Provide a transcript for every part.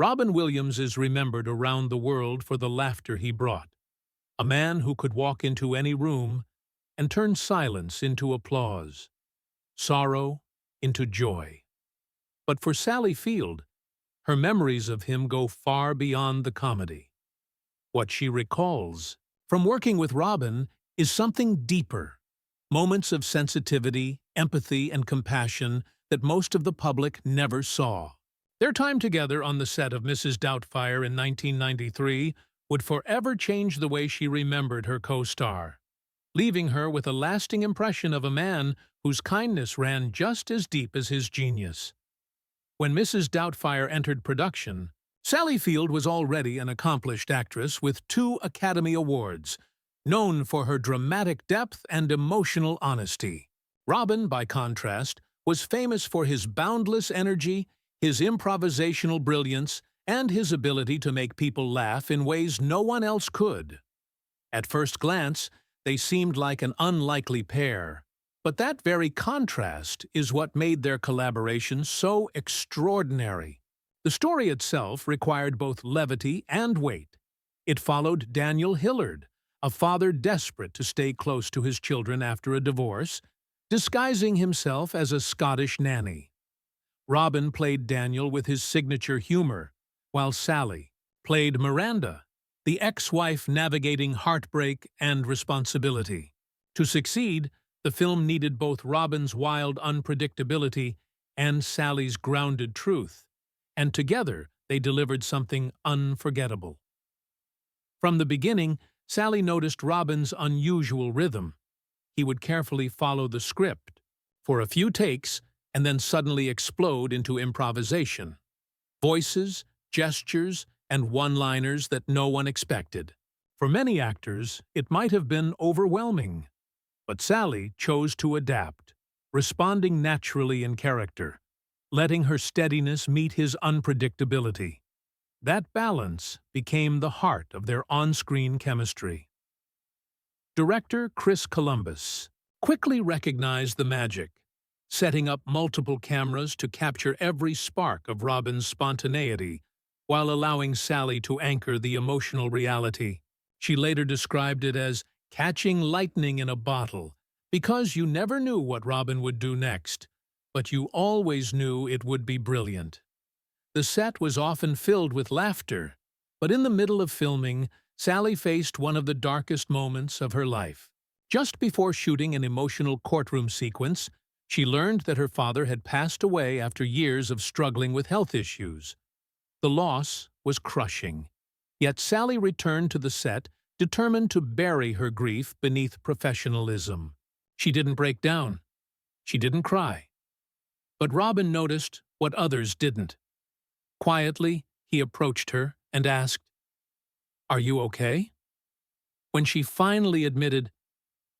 Robin Williams is remembered around the world for the laughter he brought. A man who could walk into any room and turn silence into applause, sorrow into joy. But for Sally Field, her memories of him go far beyond the comedy. What she recalls from working with Robin is something deeper, moments of sensitivity, empathy, and compassion that most of the public never saw. Their time together on the set of Mrs. Doubtfire in 1993 would forever change the way she remembered her co-star, leaving her with a lasting impression of a man whose kindness ran just as deep as his genius. When Mrs. Doubtfire entered production, Sally Field was already an accomplished actress with 2 Academy Awards, known for her dramatic depth and emotional honesty. Robin, by contrast, was famous for his boundless energy, his improvisational brilliance, and his ability to make people laugh in ways no one else could. At first glance, they seemed like an unlikely pair, but that very contrast is what made their collaboration so extraordinary. The story itself required both levity and weight. It followed Daniel Hillard, a father desperate to stay close to his children after a divorce, disguising himself as a Scottish nanny. Robin played Daniel with his signature humor, while Sally played Miranda, the ex-wife navigating heartbreak and responsibility. To succeed, the film needed both Robin's wild unpredictability and Sally's grounded truth, and together they delivered something unforgettable. From the beginning, Sally noticed Robin's unusual rhythm. He would carefully follow the script for a few takes and then suddenly explode into improvisation. Voices, gestures, and one-liners that no one expected. For many actors, it might have been overwhelming. But Sally chose to adapt, responding naturally in character, letting her steadiness meet his unpredictability. That balance became the heart of their on-screen chemistry. Director Chris Columbus quickly recognized the magic, setting up multiple cameras to capture every spark of Robin's spontaneity while allowing Sally to anchor the emotional reality. She later described it as catching lightning in a bottle, because you never knew what Robin would do next, but you always knew it would be brilliant. The set was often filled with laughter, but in the middle of filming, Sally faced one of the darkest moments of her life. Just before shooting an emotional courtroom sequence, she learned that her father had passed away after years of struggling with health issues. The loss was crushing, yet Sally returned to the set determined to bury her grief beneath professionalism. She didn't break down. She didn't cry. But Robin noticed what others didn't. Quietly, he approached her and asked, "Are you okay?" When she finally admitted,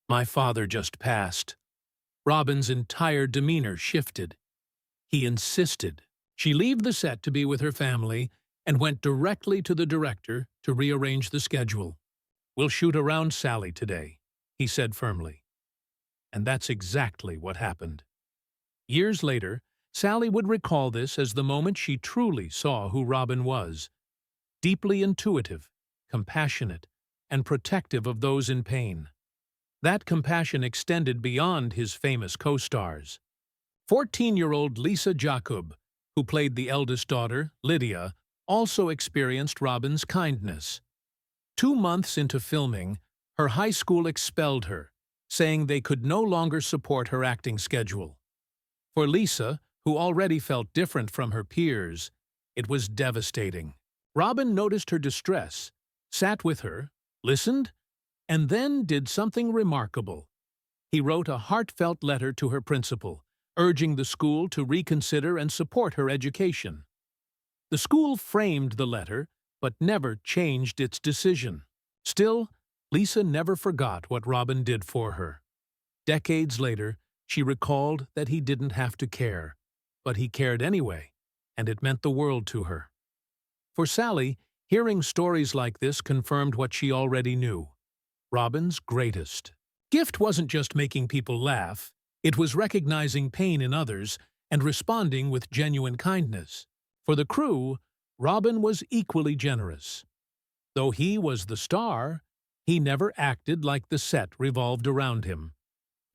"My father just passed," Robin's entire demeanor shifted. He insisted she leave the set to be with her family and went directly to the director to rearrange the schedule. "We'll shoot around Sally today," he said firmly. And that's exactly what happened. Years later, Sally would recall this as the moment she truly saw who Robin was: deeply intuitive, compassionate, and protective of those in pain. That compassion extended beyond his famous co-stars. 14-year-old Lisa Jakub, who played the eldest daughter, Lydia, also experienced Robin's kindness. 2 months into filming, her high school expelled her, saying they could no longer support her acting schedule. For Lisa, who already felt different from her peers, it was devastating. Robin noticed her distress, sat with her, listened, and then did something remarkable. He wrote a heartfelt letter to her principal, urging the school to reconsider and support her education. The school framed the letter, but never changed its decision. Still, Lisa never forgot what Robin did for her. Decades later, she recalled that he didn't have to care, but he cared anyway, and it meant the world to her. For Sally, hearing stories like this confirmed what she already knew. Robin's greatest gift wasn't just making people laugh, it was recognizing pain in others and responding with genuine kindness. For the crew, Robin was equally generous. Though he was the star, he never acted like the set revolved around him.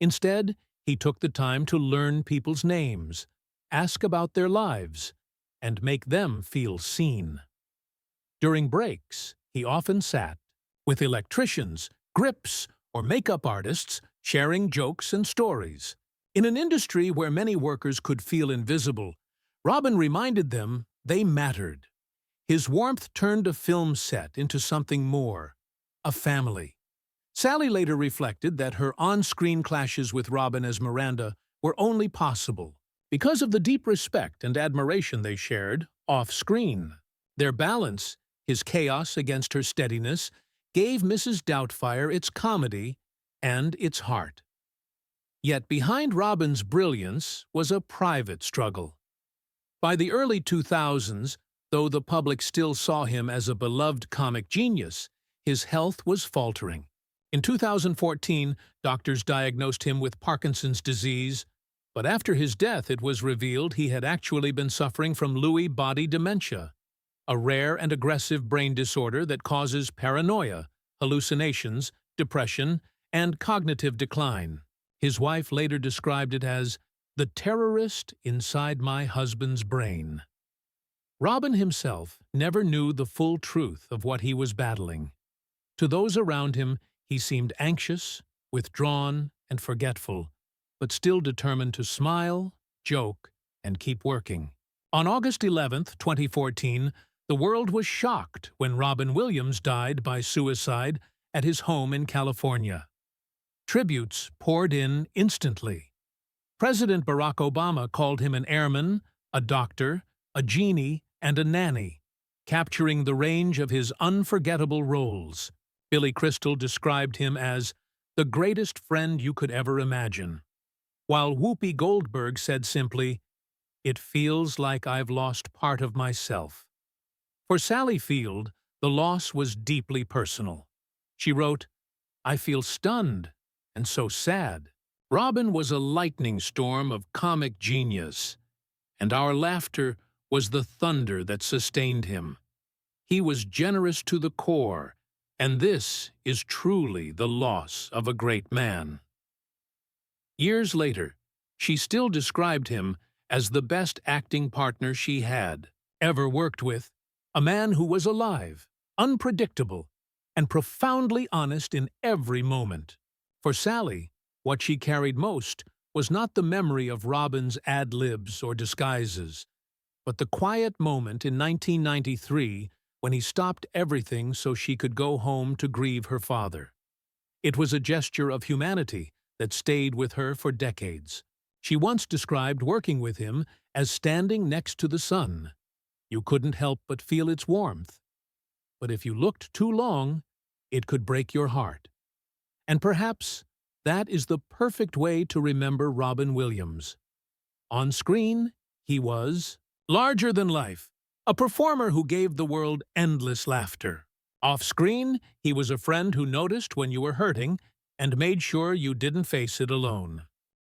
Instead, he took the time to learn people's names, ask about their lives, and make them feel seen. During breaks, he often sat with electricians, grips, or makeup artists sharing jokes and stories. In an industry where many workers could feel invisible, Robin reminded them they mattered. His warmth turned a film set into something more, a family. Sally later reflected that her on-screen clashes with Robin as Miranda were only possible because of the deep respect and admiration they shared off-screen. Their balance, his chaos against her steadiness, gave Mrs. Doubtfire its comedy and its heart. Yet behind Robin's brilliance was a private struggle. By the early 2000s, though the public still saw him as a beloved comic genius, his health was faltering. In 2014, doctors diagnosed him with Parkinson's disease, but after his death it was revealed he had actually been suffering from Lewy body dementia, a rare and aggressive brain disorder that causes paranoia, hallucinations, depression, and cognitive decline. His wife later described it as the terrorist inside my husband's brain. Robin himself never knew the full truth of what he was battling. To those around him, he seemed anxious, withdrawn, and forgetful, but still determined to smile, joke, and keep working. On August 11, 2014, the world was shocked when Robin Williams died by suicide at his home in California. Tributes poured in instantly. President Barack Obama called him an airman, a doctor, a genie, and a nanny, capturing the range of his unforgettable roles. Billy Crystal described him as the greatest friend you could ever imagine, while Whoopi Goldberg said simply, "It feels like I've lost part of myself." For Sally Field, the loss was deeply personal. She wrote, "I feel stunned and so sad." Robin was a lightning storm of comic genius, and our laughter was the thunder that sustained him. He was generous to the core, and this is truly the loss of a great man. Years later, she still described him as the best acting partner she had ever worked with, a man who was alive, unpredictable, and profoundly honest in every moment. For Sally, what she carried most was not the memory of Robin's ad-libs or disguises, but the quiet moment in 1993 when he stopped everything so she could go home to grieve her father. It was a gesture of humanity that stayed with her for decades. She once described working with him as standing next to the sun. You couldn't help but feel its warmth. But if you looked too long, it could break your heart. And perhaps that is the perfect way to remember Robin Williams. On screen, he was larger than life, a performer who gave the world endless laughter. Off-screen, he was a friend who noticed when you were hurting and made sure you didn't face it alone.